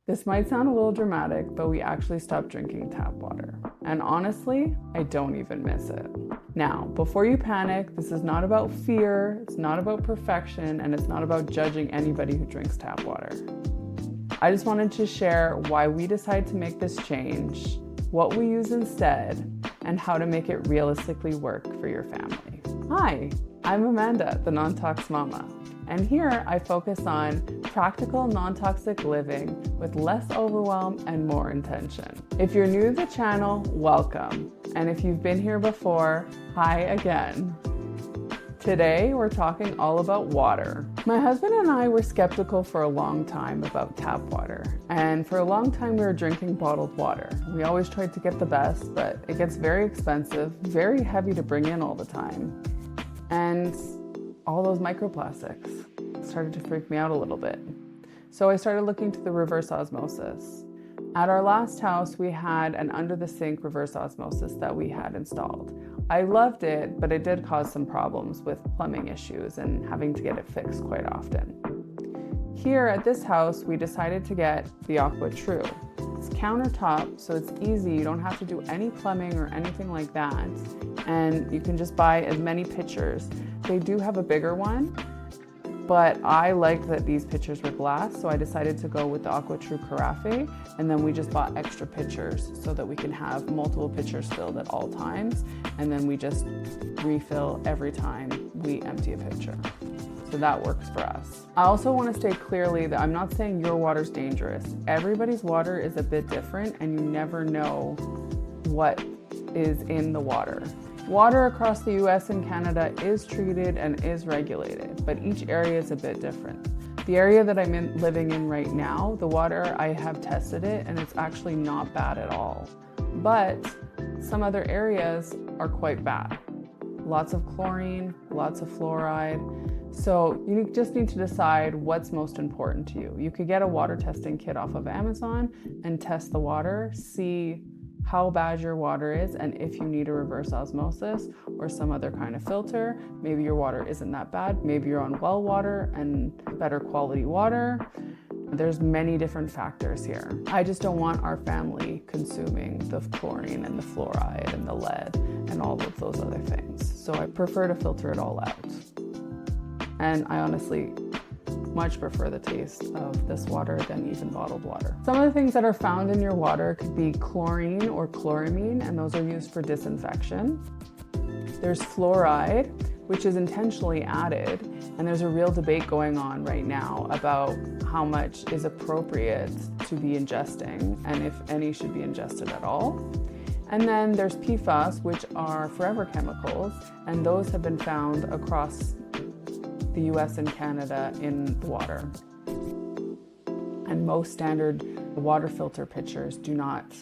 This might sound a little dramatic, but we actually stopped drinking tap water. And honestly, I don't even miss it. Now, before you panic, this is not about fear, it's not about perfection, and it's not about judging anybody who drinks tap water. I just wanted to share why we decided to make this change, what we use instead, and how to make it realistically work for your family. Hi, I'm Amanda, the Non-Tox Mama, and here I focus on practical, non-toxic living with less overwhelm and more intention. If you're new to the channel, welcome. And if you've been here before, hi again. Today, we're talking all about water. My husband and I were skeptical for a long time about tap water. And for a long time, we were drinking bottled water. We always tried to get the best, but it gets very expensive, very heavy to bring in all the time. And all those microplastics started to freak me out a little bit. So I started looking to the reverse osmosis. At our last house, we had an under the sink reverse osmosis that we had installed. I loved it, but it did cause some problems with plumbing issues and having to get it fixed quite often. Here at this house, we decided to get the AquaTru. It's countertop, so it's easy. You don't have to do any plumbing or anything like that. And you can just buy as many pitchers. They do have a bigger one, but I liked that these pitchers were glass, so I decided to go with the AquaTru Carafe, and then we just bought extra pitchers so that we can have multiple pitchers filled at all times, and then we just refill every time we empty a pitcher. So that works for us. I also want to state clearly that I'm not saying your water's dangerous. Everybody's water is a bit different, and you never know what is in the water. Water across the US and Canada is treated and is regulated, but each area is a bit different. The area that I'm living in right now, the water, I have tested it and it's actually not bad at all. But some other areas are quite bad. Lots of chlorine, lots of fluoride. So you just need to decide what's most important to you. You could get a water testing kit off of Amazon and test the water, see how bad your water is, and if you need a reverse osmosis or some other kind of filter. Maybe your water isn't that bad. Maybe you're on well water and better quality water. There's many different factors here. I just don't want our family consuming the chlorine and the fluoride and the lead and all of those other things. So I prefer to filter it all out. And I honestly much prefer the taste of this water than even bottled water. Some of the things that are found in your water could be chlorine or chloramine, and those are used for disinfection. There's fluoride, which is intentionally added, and there's a real debate going on right now about how much is appropriate to be ingesting and if any should be ingested at all. And then there's PFAS, which are forever chemicals, and those have been found across the US and Canada in the water. And most standard water filter pitchers do not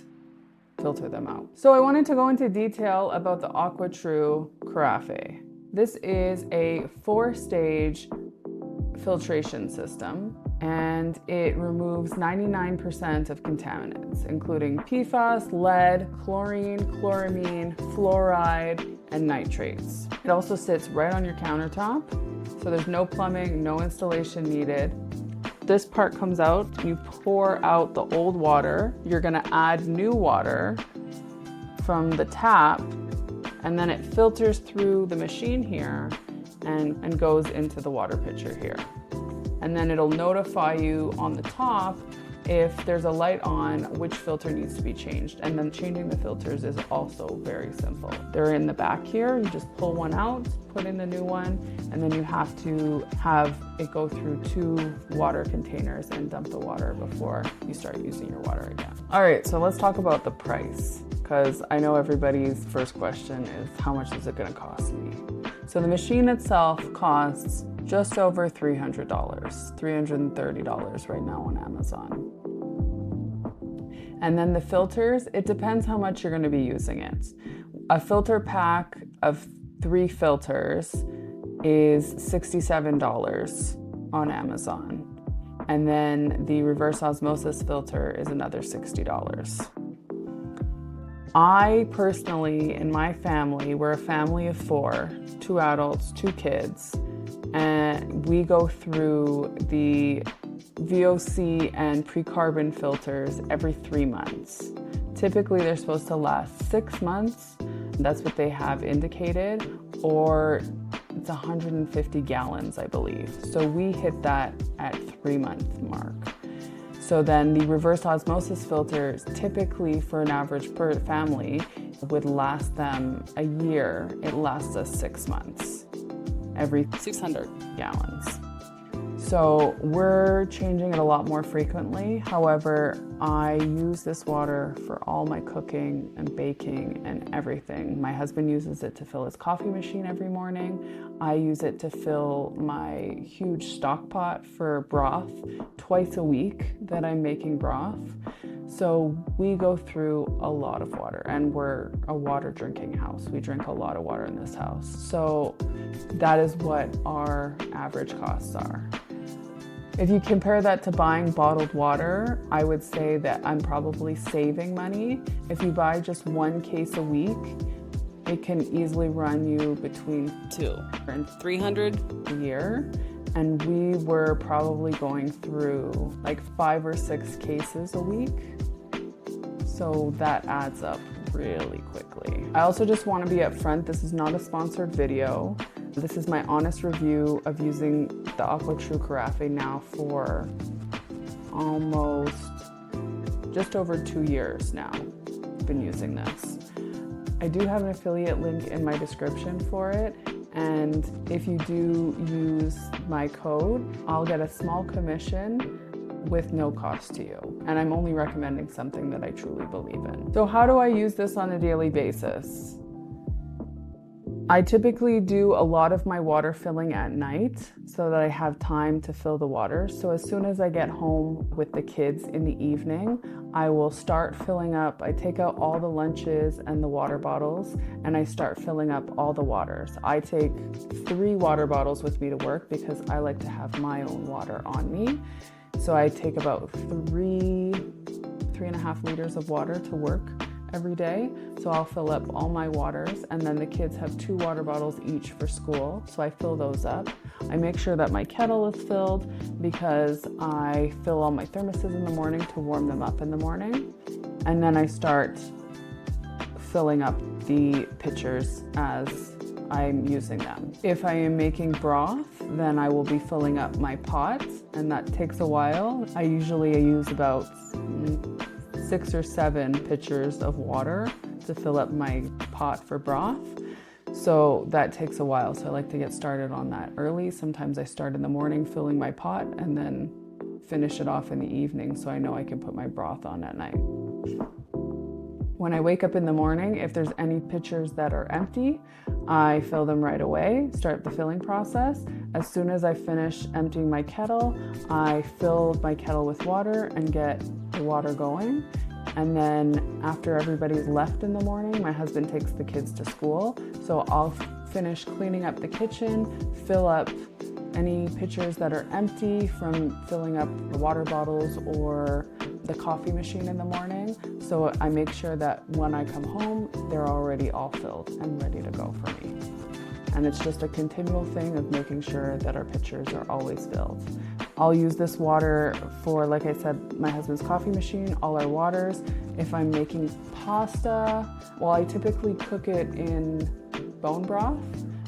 filter them out. So I wanted to go into detail about the AquaTru Carafe. This is a 4-stage filtration system, and it removes 99% of contaminants, including PFAS, lead, chlorine, chloramine, fluoride, and nitrates. It also sits right on your countertop, so there's no plumbing, no installation needed. This part comes out, you pour out the old water, you're gonna add new water from the tap, and then it filters through the machine here and goes into the water pitcher here. And then it'll notify you on the top if there's a light on, which filter needs to be changed. And then changing the filters is also very simple. They're in the back here. You just pull one out, put in the new one, and then you have to have it go through 2 water containers and dump the water before you start using your water again. All right, so let's talk about the price, because I know everybody's first question is, how much is it gonna cost me? So the machine itself costs just over $300, $330 right now on Amazon. And then the filters, it depends how much you're gonna be using it. A filter pack of 3 filters is $67 on Amazon. And then the reverse osmosis filter is another $60. I personally, in my family, we're a family of 4, 2 adults, 2 kids, and we go through the VOC and pre-carbon filters every 3 months. Typically, they're supposed to last 6 months. That's what they have indicated, or it's 150 gallons, I believe. So we hit that at 3-month mark. So then the reverse osmosis filters, typically for an average per family, would last them a year. It lasts us 6 months, every 600 gallons. So we're changing it a lot more frequently. However, I use this water for all my cooking and baking and everything. My husband uses it to fill his coffee machine every morning. I use it to fill my huge stock pot for broth twice a week that I'm making broth. So we go through a lot of water, and we're a water drinking house. We drink a lot of water in this house. So that is what our average costs are. If you compare that to buying bottled water, I would say that I'm probably saving money. If you buy just 1 case a week, it can easily run you between $200 and $300 a year. And we were probably going through like 5 or 6 cases a week. So that adds up really quickly. I also just want to be upfront. This is not a sponsored video. This is my honest review of using the AquaTru Carafe now for almost just over 2 years now. I've been using this. I do have an affiliate link in my description for it. And if you do use my code, I'll get a small commission with no cost to you. And I'm only recommending something that I truly believe in. So how do I use this on a daily basis? I typically do a lot of my water filling at night so that I have time to fill the water. So as soon as I get home with the kids in the evening, I will start filling up. I take out all the lunches and the water bottles, and I start filling up all the waters. I take 3 water bottles with me to work because I like to have my own water on me. So I take about 3.5 liters of water to work every day. So I'll fill up all my waters, and then the kids have 2 water bottles each for school. So I fill those up. I make sure that my kettle is filled because I fill all my thermoses in the morning to warm them up in the morning. And then I start filling up the pitchers as I'm using them. If I am making broth, then I will be filling up my pot, and that takes a while. I usually use about 6 or 7 pitchers of water to fill up my pot for broth. So that takes a while. So I like to get started on that early. Sometimes I start in the morning filling my pot and then finish it off in the evening so I know I can put my broth on at night. When I wake up in the morning, if there's any pitchers that are empty, I fill them right away, start the filling process. As soon as I finish emptying my kettle, I fill my kettle with water and get the water going. And then after everybody's left in the morning, my husband takes the kids to school. So I'll finish cleaning up the kitchen, fill up any pitchers that are empty from filling up the water bottles or the coffee machine in the morning. So I make sure that when I come home, they're already all filled and ready to go for me. And it's just a continual thing of making sure that our pitchers are always filled. I'll use this water for, like I said, my husband's coffee machine, all our waters. If I'm making pasta, well, I typically cook it in bone broth,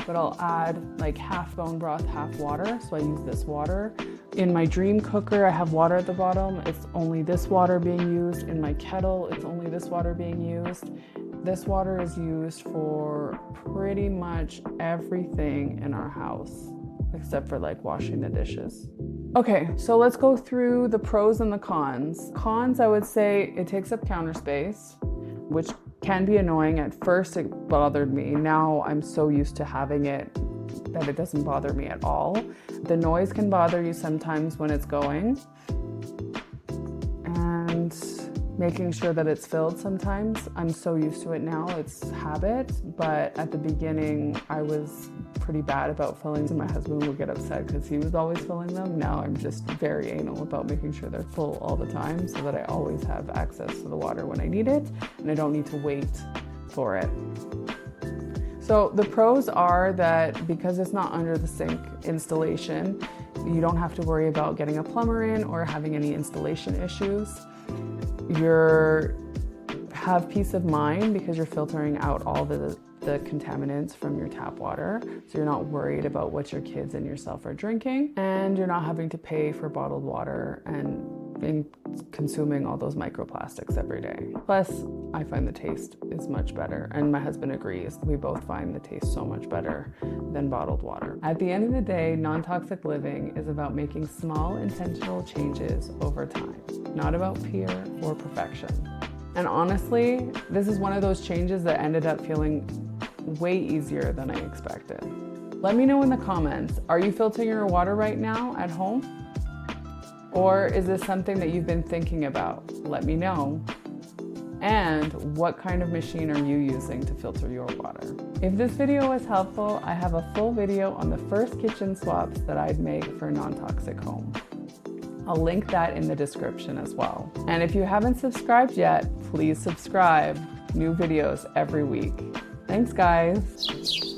but I'll add like half bone broth, half water. So I use this water. In my dream cooker, I have water at the bottom. It's only this water being used. In my kettle, it's only this water being used. This water is used for pretty much everything in our house, except for like washing the dishes. Okay, so let's go through the pros and the cons. Cons, I would say it takes up counter space, which can be annoying. At first it bothered me. Now I'm so used to having it that it doesn't bother me at all. The noise can bother you sometimes when it's going, and making sure that it's filled sometimes. I'm so used to it now, it's habit, but at the beginning I was pretty bad about filling, and my husband would get upset because he was always filling them. Now I'm just very anal about making sure they're full all the time so that I always have access to the water when I need it and I don't need to wait for it. So the pros are that because it's not under the sink installation, You don't have to worry about getting a plumber in or having any installation issues. You have peace of mind because you're filtering out all the contaminants from your tap water. So you're not worried about what your kids and yourself are drinking, and you're not having to pay for bottled water and consuming all those microplastics every day. Plus, I find the taste is much better, and my husband agrees. We both find the taste so much better than bottled water. At the end of the day, non-toxic living is about making small intentional changes over time, not about fear or perfection. And honestly, this is one of those changes that ended up feeling way easier than I expected. Let me know in the comments, are you filtering your water right now at home? Or is this something that you've been thinking about? Let me know. And what kind of machine are you using to filter your water? If this video was helpful, I have a full video on the first kitchen swaps that I'd make for a non-toxic home. I'll link that in the description as well. And if you haven't subscribed yet, please subscribe. New videos every week. Thanks, guys.